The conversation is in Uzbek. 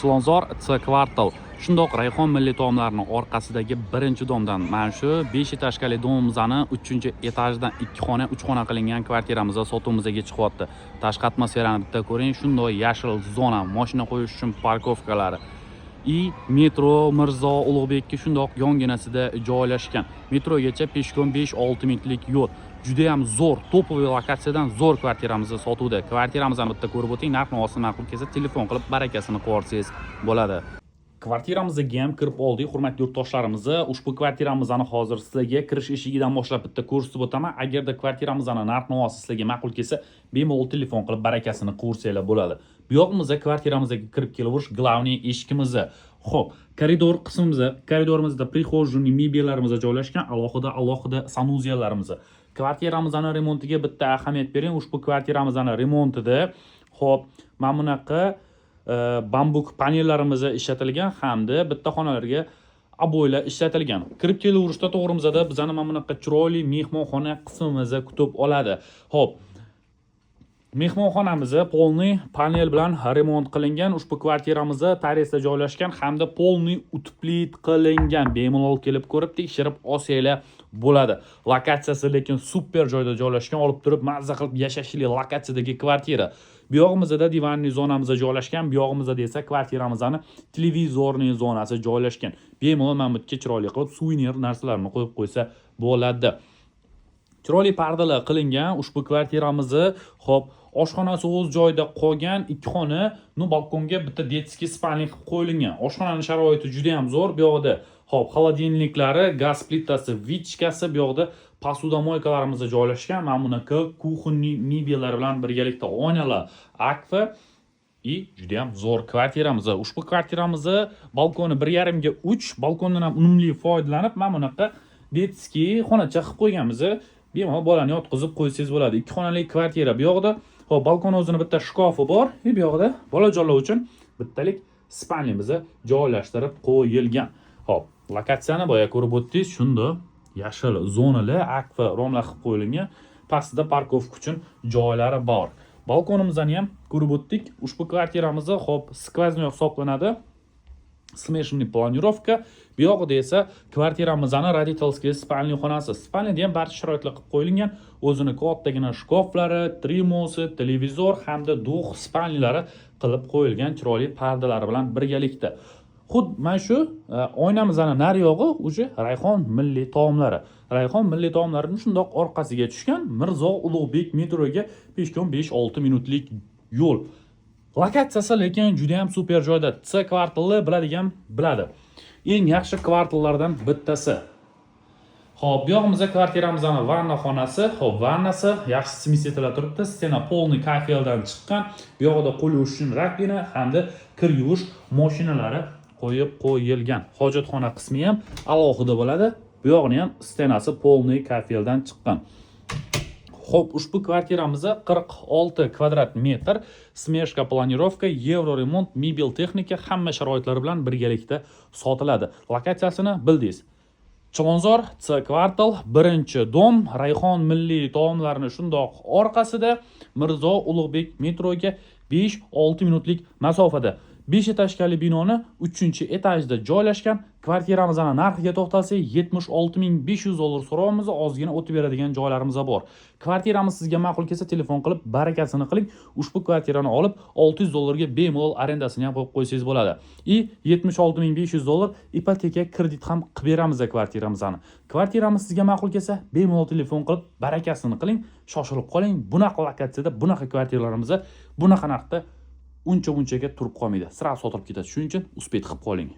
Chilonzor C kvartal. Shundoq Rayhon milliy taomlarining orqasidagi birinchi domdan mana shu 5 etajli domimizni 3-etajdan 2 xona, 3 xona qilingan kvartiramizda sotuvimizga chiqyapti. Tashqi atmosferani bitta ko'ring, shunday yashil zona, mashina qo'yish uchun parkovkalari. Metro Mirzo Ulug'bekka shundoq yonginasida joylashgan. Metrogacha peshkom 5-6 minutlik yo'l. Juda ham zo'r, topoviy lokatsiyadan zo'r kvartiramizni sotuvda. Kvartiramizni bitta ko'rib o'ting, narx-navosi ma'qul kelsa telefon qilib barakasini qo'yarsangiz bo'ladi. Kvartiramizga ham kirib oldik, hurmatli yurtdoshlarimiz. Ushbu kvartiramizni hozir sizlarga kirish eshigidan boshlab bitta ko'rsatib o'taman. Agarda kvartiramizni narx-navosi sizlarga ma'qul kelsa, bemalol telefon qilib barakasini qo'yarsangiz bo'ladi. Bu yog'imizda kvartiramizga kirib kelaverish glavniy eshigimiz. Xo'p, koridor qismimizda, koridorimizda prixojniy mebellarimiz joylashgan, alohida sanuzellarimiz. Kvartiramizning remontiga bitta ahamiyat bering. Ushbu kvartiramizning remontida xo'p, mana bunaqa bambuk panellarimiz ishlatilgan hamda bitta xonalarga aboylar ishlatilgan. Kirib kelaverishda to'g'rimizda bizani mana bunaqa chiroyli mehmonxona qismimiz kutib oladi. Xo'p, mehmonxonamiz polniy panel bilan remont qilingan. Ushbu kvartiramizda tarasda joylashgan hamda polniy utplit qilingan. Bemalol kelib ko'rib tekshirib olsanglar bo'ladi. Lokatsiyasi lekin super joyda joylashgan, olib turib mazza qilib yashashli lokatsiyadagi kvartira. Bu yog'imizda divanli zonamiz joylashgan, bu yog'imizda esa kvartiramizning televizorniy zonasi joylashgan. Bemalol mana bu yerga chiroyli qilib suvenir narsalarni qo'yib qo'ysa bo'ladi. Chiroyli pardalar qilingan ushbu kvartiramizni. Xo'p, oshxonasi o'z joyida qolgan, 2 xona, balkonga bitta detskiy spalnik qilib qo'yilgan. Oshxonaning sharoiti juda ham zo'r. Bu yoqda xo'p, xolodilniklari, gaz plitasi, vichkasi, bu yoqda posudomoykalarimiz joylashgan. Mana bunaqa kuxonniy mebellar bilan birgalikda oynalar, akfa juda ham zo'r kvartiramiz. Ushbu kvartiramizni balkoni 1,5 ga 3, balkondan ham unumli foydalanib, mana bunaqa detskiy xonacha qilib qo'yganmiz. Bemalol bolani yotqizib qo'ysangiz bo'ladi. 2 xonali kvartira. Bu yoqda xo'p, balkon o'zini bitta shkafi bor. Bu yoqda bolajonlar uchun bittalik spalnimiz joylashtirib qo'yilgan. Xo'p, lokatsiyani boya ko'rib o'tdingiz, shunda yashil zonali akfa romlar qilib qo'yilgan. Pastida parkovka uchun joylari bor. Balkonimizni ham ko'rib o'tdik. Ushbu kvartiramiz xo'p, skvoznoy hisoblanadi. Smeshenniy planirovka. Bu yoqda esa kvartiramizning roditelskiy spalniy xonasi. Spalnida ham barcha sharoitlar qilib qo'yilgan. O'zini kattagina shkoflari, trimosi, televizor hamda duh spalnilari qilib qo'yilgan chiroyli pardalari bilan birgalikda. Xuddi mana shu oynamizning nari yog'i o'sha Rayhon milliy taomlari. Rayhon milliy taomlarining shundoq orqasiga tushgan Mirzo Ulug'bek metroga peshkom 5-6 minutlik yo'l. Lokatsiyasi lekin juda ham super joyda. C kvartali biladigan biladi. Eng yaxshi kvartallardan bittasi. Xo'p, bu yog'imizda kvartiramizning vanna xonasi, xo'p, vannasi yaxshi smesetilib turibdi. Stena polniy kafeldan chiqqan. Bu yoqda qo'l yuvish uchun rakvina hamda kir yuvish mashinalari qo'yib qo'yilgan. Hojatxona qismi ham alohida bo'ladi. Bu yog'ini ham stenasi polniy kafeldan chiqqan. Xo'p, ushbu kvartiramiz 46 kvadrat metr, smeshka planirovka, yevro remont, mebel texnika hamma sharoitlari bilan birgalikda sotiladi. Lokatsiyasini bildingiz. Chilonzor C kvartal, birinchi dom, Rayhon milliy taomlarini shundoq orqasida Mirzo Ulug'bek metroga 5-6 minutlik masofada. 5 etajli binoni 3-etajda joylashgan. Kvartiramizning narxiga to'xtalsak, $76,500 so'rovimiz, ozgina o'tib beradigan joylarimiz bor. Kvartiramiz sizga ma'qul kelsa telefon qilib barakasini qiling. Ushbu kvartirani olib $600 ga bemalol arendasini ham qo'yib qo'ysangiz bo'ladi. $76,500 ipoteka kredit ham qilib beramiz kvartiramizni. Kvartiramiz sizga ma'qul kelsa bemalol telefon qilib barakasini qiling, shoshilib qoling. Bunaqa lokatsiyada, bunaqa kvartiralarimiz bunaqa narxda uncha-bunchaga turib qolmaydi. Sira sotilib ketadi. Shuning uchun uspet qilib qoling.